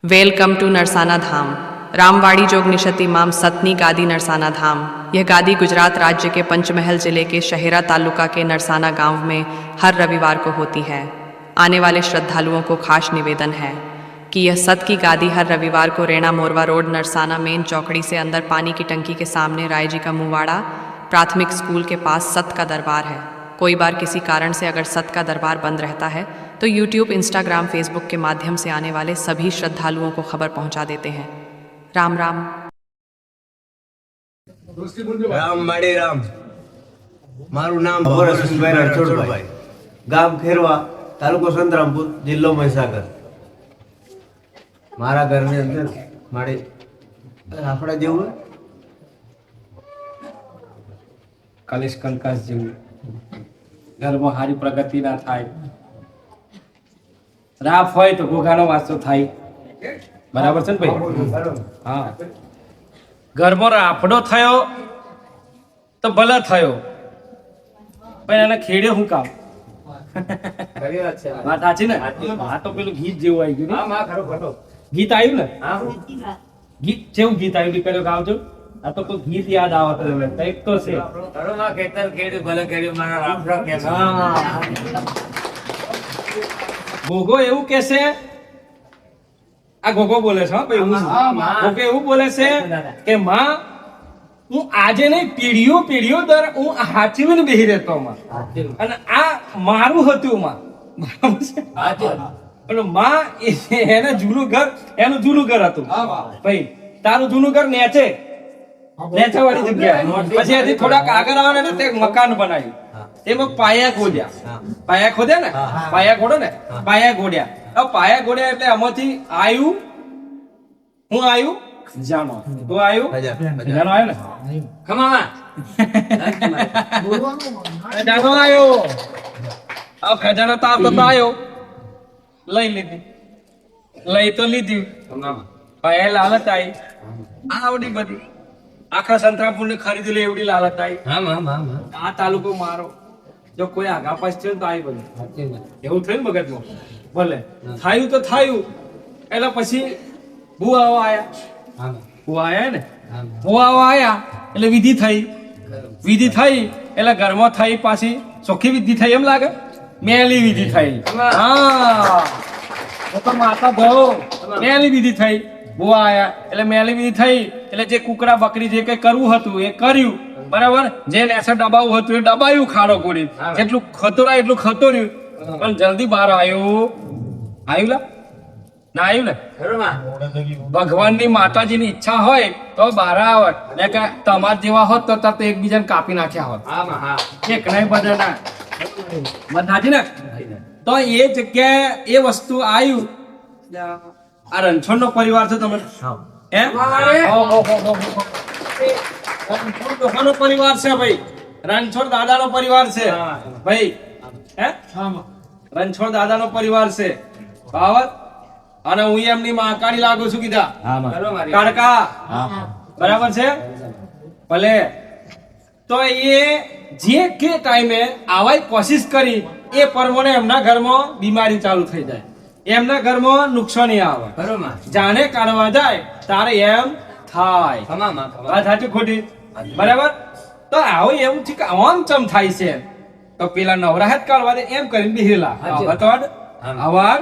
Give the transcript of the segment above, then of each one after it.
Welcome to Narsana धाम। रामवाड़ी जोग निशति माम सतनी गादी नरसाना धाम। यह गादी गुजरात राज्य के पंचमहल जिले के शहेरा तालुका के नरसाना गांव में हर रविवार को होती है। आने वाले श्रद्धालुओं को खास निवेदन है कि यह सत की गादी हर रविवार को रेणा मोरवा रोड नरसाना मेन चौकड़ी से अंदर पानी की टंकी के सामने राय जी का मुवाड़ा प्राथमिक स्कूल के पास सत का दरबार है। कोई बार किसी कारण से अगर सत का दरबार बंद रहता है तो यूट्यूब, इंस्टाग्राम, फेसबुक के माध्यम से आने वाले सभी श्रद्धालुओं को खबर पहुंचा देते हैं। राम राम। राम माड़े राम। मारू नाम रसूलभाई रણછોડભાઈ, ગામ ખેરવા, તાલુકો સંતરામપુર, જિલ્લો મહીસાગર। મારા ઘરની અંદર મારે આપણા જેવું કલેશ કંકાસ જેવું ઘરમાં સારી પ્રગતિ ના થાય, રાફ હોય તો ઘોઘાનો વાસ્તો થાય, બરાબર છે ને ભાઈ? હા, ઘરમાં રાફડો થયો તો ભલે થયો, પણ એને ખેડે શું કામ? વાત સાચી ને? આ તો પેલું ગીત જેવું આવી ગયું ને? ગીત આવ્યું ને? ગીત જેવું ગીત આવ્યું, દીકરીઓ ગાવજો। આ તો કોઈ ગીત યાદ આવતો હવે કંઈક તો છે। ગોગો એવું કે છે, આ ગોગો બોલે છે, હા ભાઈ, ગોગો એવું બોલે છે કે માં હું આજે નહીં, પેઢીઓ પેઢીઓ દર હું હાચવીને બેહી રહેતો માં, અને આ મારું હતું માં, બરાબર છે? અને માં એને જૂનું ઘર, એનું જૂનું ઘર હતું ભાઈ, તારું જૂનું ઘર નેચે વાળી જગ્યા, પછી એથી થોડાક આગળ આવે ને તે મકાન બનાવ્યું, એમાં પાયા ખોદ્યા, પાયા ખોદ્યા ને, પાયા ખોડો ને, પાયા ખોડ્યા। હવે પાયા ખોડ્યા એટલે આમાંથી આવ્યું, હું આવ્યું જાનો, તું આવ્યું જાનો, આવ્યો ને ખમામા જાનો આવ્યો, હવે ખજાનો તો આવતો તો આવ્યો, લઈ લીધી, લઈ તો લીધી, પાયા લાલચ આવી, આવડી બધી આખા સંતરામપુર ને ખરીદી લે એવડી લાલચ આવી। આ તાલુકો મારો, જો કોઈ આગા પાસ થયો તો આવી બધું એવું થયું ને મગજમાં, ભલે થયું તો થયું। એટલે પછી ભુવાઓ આયા, ભુવા આયા ને, ભુવાઓ આયા એટલે વિધિ થઈ, વિધિ થઈ એટલે ઘરમાં થઈ, પાછી ચોખ્ખી વિધિ થઈ, એમ લાગે મેલી વિધિ થઈ। હા, તો માતા ભયો મેલી વિધિ થઈ, ભુવા આયા એટલે મેલી વિધિ થઈ એટલે જે કુકડા બકરી જે કઈ કરવું હતું એ કર્યું, બરાબર? જે નેસે દબાવવું હતું એ દબાયું, ખાડો કોડી જેટલું ખતોરાય એટલું ખતોર્યું, પણ જલ્દી બહાર આવ્યું, આવ્યું લા ના આવ્યું ને? ભગવાનની માતાજીની ઈચ્છા હોય તો બહાર આવે, ને કે તમાર જેવા હોત તો તરત એકબીજાને કાપી નાખ્યા હોત, એક નહીં બધા ના બધાજી ને? તો એ જગ્યાએ એ વસ્તુ આવ્યું। આ રણછોડ નો પરિવાર છે તમે? રણછોડ પરિવાર છે ભાઈ, રણછોડ દાદા નો પરિવાર છે ભાઈ, હે રણછોડ દાદા નો પરિવાર છે, બરાબર? અને હું એમની મહાકાળી લાગુ છું, કીધા કાળકા, બરાબર છે? ભલે તો એ જે કે ટાઈમે આવાય કોશિશ કરી એ પરમોને એમના ઘરમાં બીમારી ચાલુ થઈ જાય, એમના ઘરમાં નુકસાની આવે, બરોબર? જાણે કાઢવા જાય તારે એમ થાય, વાત સાચી ખોટી? બરાબર? તો આવું એવું છે કે આમ ચમ થાય છે, તો પેલા નવરાહત કાઢવા દે એમ કરીને બેહેલા અવાર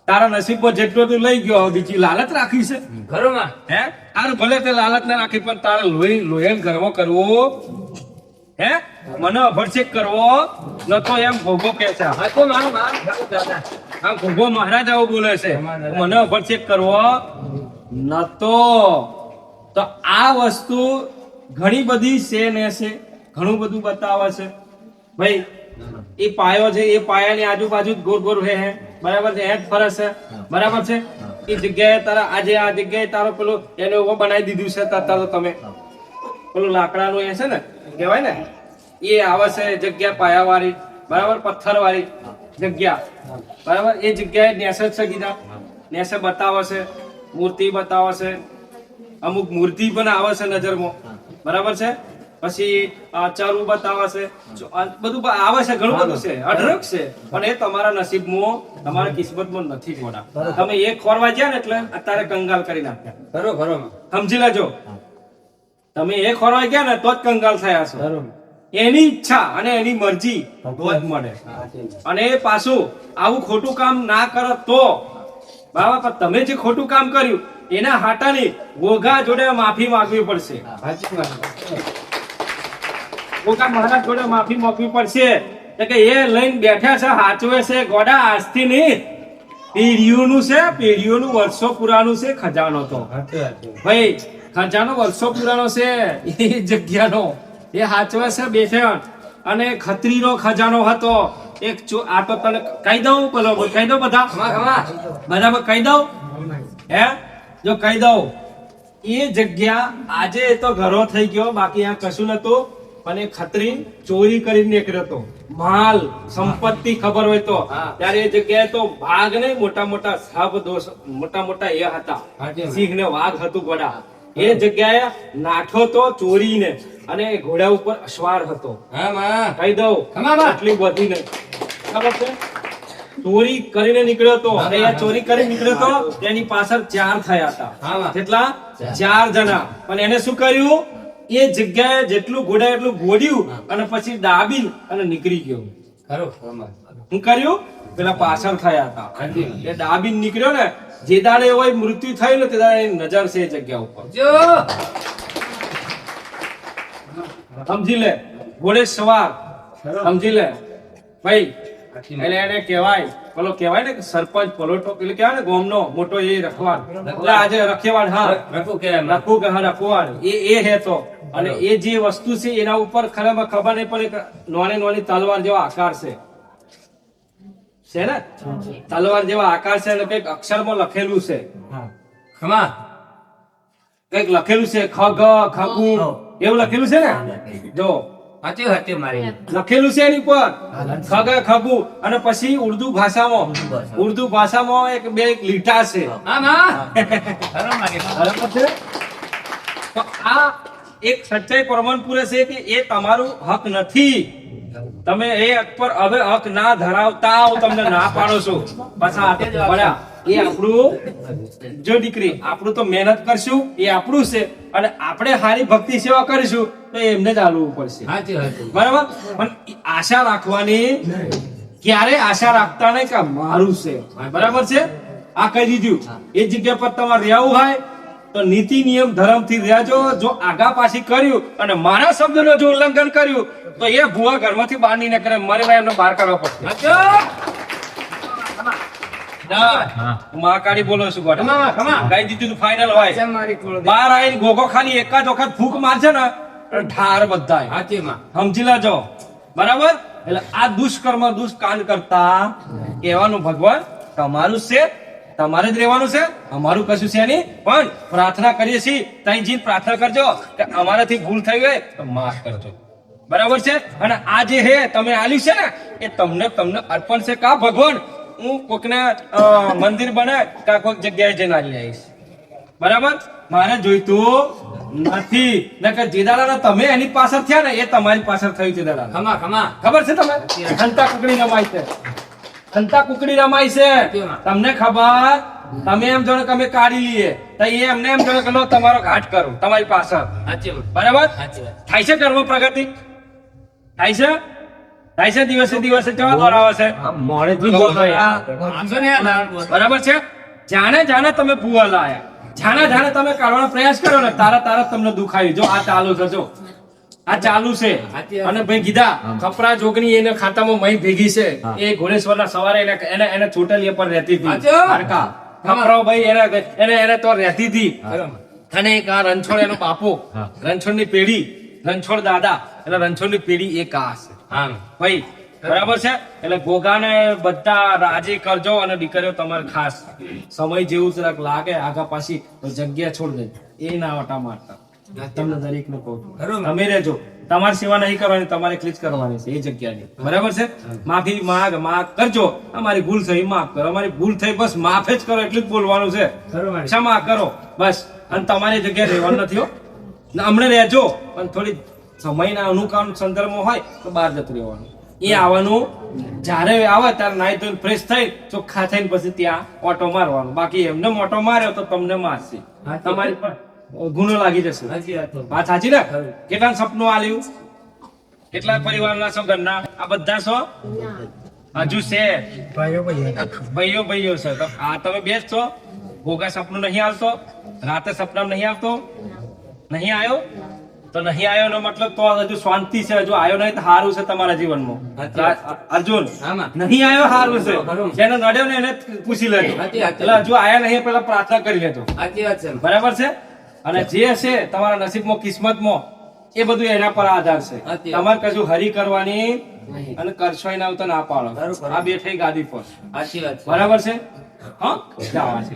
તારા નસીબમાં જેટલો તું લઈ ગયો, બીજી લાલચ રાખી છે, બરોબર? હે આર ભલે તે લાલચ ના રાખી, પણ તારે લોહી ઘરમાં કરવો, હે મને અભરછેક કરવો નતો, એમ ભોગો કે છે, હા ભોગો મહારાજ આવું બોલે છે, મને અભરછેક કરવો નતો। તો આ વસ્તુ ઘણી બધી છે ને છે, ઘણું બધું બતાવે છે ભાઈ। એ પાયો છે, એ પાયાની આજુબાજુ ગોળ ગોળ રહે છે, બરાબર છે? હેડ ફરે છે, બરાબર છે? એ જગ્યાએ તારા આજે આ જગ્યાએ તારો પેલો એને ઉભો બનાવી દીધું છે, તારો તમે પેલું લાકડાનું એ છે ને કહેવાય ને, એ આવે છે જગ્યા પાયાવાળી, બરાબર? પથ્થર વાળી જગ્યા, બરાબર? એ જગ્યાએ નેસે છે, કીધા નેસે બતાવે છે, મૂર્તિ બતાવે છે, અમુક મૂર્તિ પણ આવે છે નજરમાં, બરાબર છે? પછી ચરુ બતાવે છે, બધું આવે છે, ઘણું બધું છે, અઢળક છે, પણ એ તમારા નસીબમાં, તમારા કિસ્મતમાં નથી ગોડા. તમે એક ખોરવા ગયા ને એટલે અત્યારે કંગાલ કરી નાખ્યા. સમજી લેજો, તમે એક ખોરવા ગયા ને તો જ કંગાલ થયા છો. એની ઈચ્છા અને એની મરજી તો જ મળે. અને એ પાછું આવું ખોટું કામ ના કરો તો બાબા, પણ તમે જે ખોટું કામ કર્યું એના હાટાની ગોગા જોડે માફી માંગવી પડશે. ગોગા મહારાજ જોડે માફી માંગવી પડશે કે એ લઈને બેઠા છે, હાચવે છે ગોડા. આજથી નહીં, પેઢીઓનું છે, પેઢીઓનું વર્ષો પુરાનું છે ખજાનો. તો ભાઈ ખજાનો વર્ષો પુરાનો છે એ જગ્યાનો, એ હાચવે છે બેઠા. અને ખત્રીનો ખજાનો હતો એક. આ તો તને કહી દઉં, બોલો કહી દઉં, બધા કહી દઉં, હે જો કહી દઉં, એ જગ્યા આજે તો ઘરો થઈ ગયો, બાકી આ કશું નતું. અને ખત્રી ચોરી કરીને નીકળ્યો હતો, માલ સંપત્તિ ખબર હોય તો. ત્યારે એ જગ્યાએ તો વાઘ ને મોટા મોટા સાપ, મોટા મોટા એ હતા, સિંહ ને વાઘ હતું ગોડા. એ જગ્યાએ નાઠો તો ચોરીને, અને ઘોડા ઉપર અસવાર હતો. કહી દઉં આટલી બધી ને ખબર છે. ચોરી કરીને નીકળ્યો હતો, અને એ ચોરી કરીને નીકળ્યો હતો તેની પાછળ 4 થયા હતા. કેટલા? 4 જણા. પણ એને શું કર્યું? એ જગ્યાએ જેટલું ઘોડા એટલું ઘોડ્યું, અને પછી દાબી અને નીકળી ગયો. શું કર્યું? પેલા પાછળ થયા હતા, એ દાબી નીકળ્યો ને. જે દાડે એવો મૃત્યુ થયું ને તે દાડે એની નજર છે એ જગ્યા ઉપર. સમજી લે, ઘોડે સવાર. સમજી લે ભાઈ. એટલે એને કહેવાય, પેલો કહેવાય ને કે સરપંચ પલોટો, એટલે કહેવાય ને ગામનો મોટો એ રખવાડ. એટલે આજે રખેવાડ, હા રખવાડ એ હે. તો અને એ જે વસ્તુ છે એના ઉપર ખબર નહીં પણ એક નાની તલવાર જેવો આકાર છે ને, તલવાર જેવા આકાર છે, અને કઈક અક્ષરમાં લખેલું છે, કઈક લખેલું છે, ખગ ખગુ એવું લખેલું છે ને. જો લખેલું છે એની પર ખગ ખગુ. અને પછી ઉર્દુ ભાષામાં એક બે લીટા છે. આ એક સચ્ચાઈ પ્રમાણ પૂરે છે કે એ તમારું હક નથી. તમે એ હક પર હવે હક ના ધરાવતા, હું તમને ના પાડો છું. પાછા એ આપણું, જો દીકરી આપણું તો મહેનત કરશું, એ આપણું છે. અને આપણે સારી ભક્તિ સેવા કરીશું તો એમને જ હાલવું પડશે. બરાબર? પણ આશા રાખવાની, ક્યારે આશા રાખતા નહીં કે મારું છે. બરાબર છે? આ કહી દીધું. એ જગ્યા પર તમારે રહેવું હોય તો નીતિ નિયમ ધર્મ થી રહેજો. જો આગા પાછી કર્યું અને મારા શબ્દનો જો ઉલ્લંઘન કર્યું તો એ ભૂવા ઘરમાંથી બહાર નહીં નીકળે, મરેલા એમને બહાર કાઢવા પડશે. મહાકાળી બોલો છું ગોડા, કહી દીધું ફાઇનલ હોય. બહાર આવીને ગોગો ખાલી એક જ વખત ફૂંક મારશે ને ઠાર બધા. સમજી લેજો. બરાબર? એટલે આ દુષ્કર્મ દુષ્કાંડ કરતા કહેવાનું ભગવાન તમારું છે, તમારે જ રહેવાનું છે, અમારું કશું છે નહીં. પણ પ્રાર્થના કરીએ છીએ, ત્યાં જઈને પ્રાર્થના કરજો કે અમારાથી ભૂલ થઈ ગઈ તો માફ કરજો. બરાબર છે? અને આ જે હે તમે આલ્યું છે ને એ તમને અર્પણ છે. કા ભગવાન હું કોકને મંદિર બને કા કોઈક જગ્યાએ જઈને આલી આવીશ. બરાબર? મારે જોઈતું નથી. નકર જેદાડા તમે એની પાછળ થયા ને એ તમારી પાછળ થયું છે. ખબર છે? તમે હંતા કુકડી રમાય છે, હંતા કુકડી રમાય છે. તમને ખબર? તમે એમ જાણો કે અમે કાઢી લઈએ તો એ એમને એમ જાણો કે લો તમારો ઘાટ કરું તમારી પાછળ. બરાબર? થાય છે કર્મ પ્રગતિ? થાય છે? થાય છે? દિવસે દિવસે કેવા દોરાવે છે? બરાબર છે? જાણે તમે ભૂવા લાયા, જાણે તમે કાઢવાનો પ્રયાસ કર્યો ને તારા તમને દુખાયું. જો આ ચાલુ છે, જો આ ચાલુ છે. અને ભાઈ કીધા કપડા જોગણી એને ખાતામાં મહી ભેગી છે. એ ઘોડેશ્વરના સવારે એને ચોટલીએ પર રહેતી હતી. કપડાઓ ભાઈ એને તો રહેતી હતી. અને એક આ રણછોડ એનો બાપુ, રણછોડની પેઢી, રણછોડ દાદા એટલે રણછોડની પેઢી એક આ છે ભાઈ. બરાબર છે? એટલે ગોગાને બધા રાજી કરજો. અને દીકરીઓ તમારે ખાસ સમય જેવું જરાક લાગે આગા પાછી તો જગ્યા છોડ દે, એ ના વટા મારતા. તમને દરેક ને કહું છું, તમે રહેજો. તમારી સેવા નહીં કરવાની, તમારે એટલી જ કરવાની છે એ જગ્યાની. બરાબર છે? માફી માગ કરજો. અમારી ભૂલ થઈ માફ કરો, અમારી ભૂલ થઈ બસ માફ જ કરો, એટલું જ બોલવાનું છે. ક્ષમા કરો બસ. અને તમારી જગ્યાએ રહેવાનું નથી હો. હમણાં રહેજો પણ થોડી સમયના અનુકાળ સંદર્ભમાં હોય તો બહાર જતું રહેવાનું. એ આવવાનું જ્યારે આવે ત્યારે નાઈ ધોઈને ફ્રેશ થઈ ચોખ્ખા થઈને પછી ત્યાં ઓટો મારવાનો. બાકી એમને ઓટો માર્યો તો તમને મારશે, તમારી પર ગુનો લાગી જશે. વાત સાચી ને? કેટલા સપનું આલ્યું, કેટલા પરિવારના છો, ઘરના આ બધા છો, હજુ છે ભાઈઓ છે. તો આ તમે બે જ છો. ભોગા સપનું નહીં આવતો, રાતે સપના નહીં આવતો, નહીં આવ્યો તો નહીં આવ્યો નો મતલબ તો હજુ શાંતિ છે. હજુ આવ્યો નહીં તો સારું છે તમારા જીવનમાં. અર્જુન નહીં આવ્યો સારું છે. જેને નડ્યો ને એને પૂછી લેજો. એટલે હજુ આયા નહીં પેલા પ્રાર્થના કરી લેજો. બરાબર છે? અને જે છે તમારા નસીબમાં કિસ્મતમાં એ બધું એના પર આધાર છે. તમારે કશું હરી કરવાની અને કરશો ના તો ના પાડો. આ બે થઈ ગાદી પર. બરાબર છે? હા, જવા છે.